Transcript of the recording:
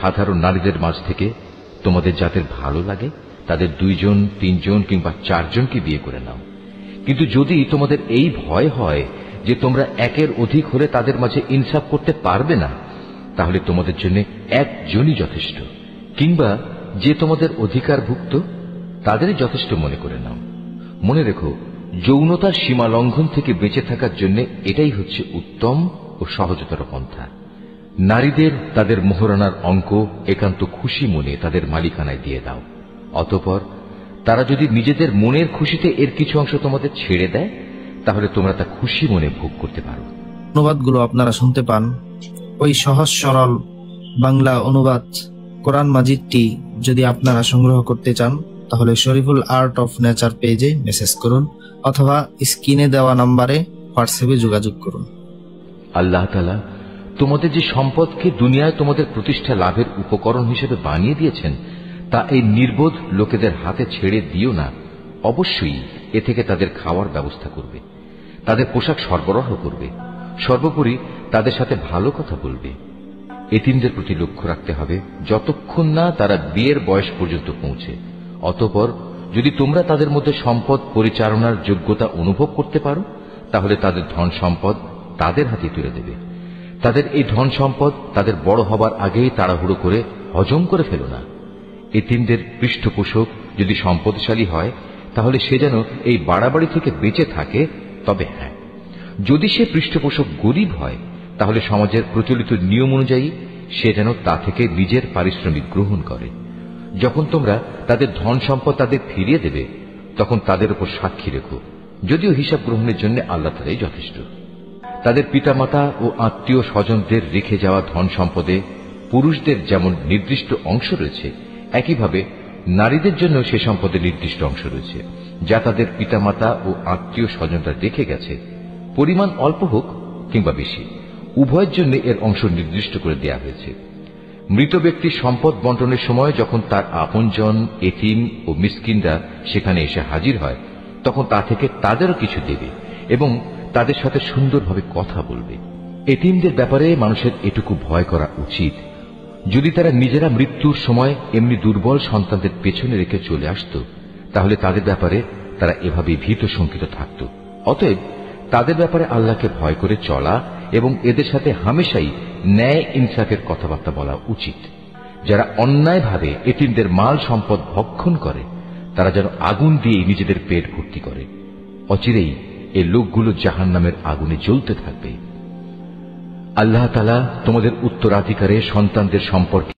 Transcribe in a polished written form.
সাধারণ নারীদের মাঝ থেকে তোমাদের যাদের ভালো লাগে তাদের 2 জন 3 জন কিংবা 4 জনকে বিয়ে করে নাও। কিন্তু যদি তোমাদের এই ভয় হয় যে তোমরা একের অধিক হলে তাদের মাঝে ইনসাফ করতে পারবে না, তাহলে তোমাদের জন্য একজনই যথেষ্ট, কিংবা যে তোমাদের অধিকারভুক্ত তাদেরই যথেষ্ট মনে করে নাও। মনে রেখো, যৌনতার সীমা লঙ্ঘন থেকে বেঁচে থাকার জন্য এটাই হচ্ছে উত্তম ও সহজতর পন্থা। নারীদের তাদের মোহরানার অঙ্ক একান্ত খুশি মনে তাদের মালিকানায় দিয়ে দাও। অতঃপর তারা যদি নিজেদের মনের খুশিতে এর কিছু অংশ তোমাদের ছেড়ে দেয়, তাহলে তোমরা তা খুশি মনে ভোগ করতে পারো। অনুবাদগুলো আপনারা শুনতে পান। ওই সহজ সরল বাংলা অনুবাদ কোরআন মাজিদটি যদি আপনারা সংগ্রহ করতে চান, তাহলে শরীফুল আর্ট অফ নেচার পেজে মেসেজ করুন অথবা স্ক্রিনে দেওয়া নম্বরে হোয়াটসঅ্যাপে যোগাযোগ করুন। আল্লাহ তাআলা তোমাদের যে সম্পদকে দুনিয়ায় তোমাদের প্রতিষ্ঠা লাভের উপকরণ হিসেবে বানিয়ে দিয়েছেন, তা এই নির্বোধ লোকেদের হাতে ছেড়ে দিও না। অবশ্যই এ থেকে তাদের খাওয়ার ব্যবস্থা করবে, তাদের পোশাক সরবরাহ করবে, সর্বোপরি তাদের সাথে ভালো কথা বলবে। এতিমদের প্রতি লক্ষ্য রাখতে হবে যতক্ষণ না তারা বিয়ের বয়স পর্যন্ত পৌঁছে। অতঃপর যদি তোমরা তাদের মধ্যে সম্পদ পরিচালনার যোগ্যতা অনুভব করতে পারো, তাহলে তাদের ধন সম্পদ তাদের হাতে তুলে দেবে। তাদের এই ধন সম্পদ তাদের বড় হবার আগেই তাড়াহুড়ো করে হজম করে ফেলো না। এতিমদের পৃষ্ঠপোষক যদি সম্পদশালী হয়, তাহলে সে যেন এই বাড়াবাড়ি থেকে বেঁচে থাকে। তবে হ্যাঁ, যদি সে পৃষ্ঠপোষক গরিব হয়, তাহলে সমাজের প্রচলিত নিয়ম অনুযায়ী সে যেন তা থেকে নিজের পারিশ্রমিক গ্রহণ করে। যখন তোমরা তাদের ধন সম্পদ তাদের ফিরিয়ে দেবে, তখন তাদের উপর সাক্ষী রেখো, যদিও হিসাব গ্রহণের জন্য আল্লাহ তাআলাই যথেষ্ট। তাদের পিতামাতা ও আত্মীয় স্বজনদের রেখে যাওয়া ধন সম্পদে পুরুষদের যেমন নির্দিষ্ট অংশ রয়েছে, একইভাবে নারীদের জন্য সে সম্পদে নির্দিষ্ট অংশ রয়েছে, যা তাদের পিতামাতা ও আত্মীয় স্বজনরা রেখে গেছে। পরিমাণ অল্প হোক কিংবা বেশি, উভয়ের জন্য এর অংশ নির্দিষ্ট করে দেয়া হয়েছে। মৃত ব্যক্তির সম্পদ বন্টনের সময় যখন তার আপনজন, এতিম ও মিসকিনরা সেখানে এসে হাজির হয়, তখন তা থেকে তাদেরও কিছু দেবে এবং তাদের সাথে সুন্দরভাবে কথা বলবে। এতিমদের ব্যাপারে মানুষের এটুকু ভয় করা উচিত, যদি তারা নিজেরা মৃত্যুর সময় এমনি দুর্বল সন্তানদের পেছনে রেখে চলে আসত, তাহলে তাদের ব্যাপারে তারা এভাবে ভীত শঙ্কিত থাকত। অতএব তাদের ব্যাপারে আল্লাহকে ভয় করে চলা এবং এদের সাথে হামেশাই ন্যায় ইনসাফের কথাবার্তা বলা উচিত। যারা অন্যায়ভাবে এতিমদের মাল সম্পদ ভক্ষণ করে, তারা যেন আগুন দিয়ে নিজেদের পেট ভর্তি করে। অচিরেই এই লোকগুলো জাহান্নামের আগুনে জ্বলতে থাকবে। আল্লাহ তাআলা তোমাদের উত্তরাধিকারে সন্তানদের সম্পর্কে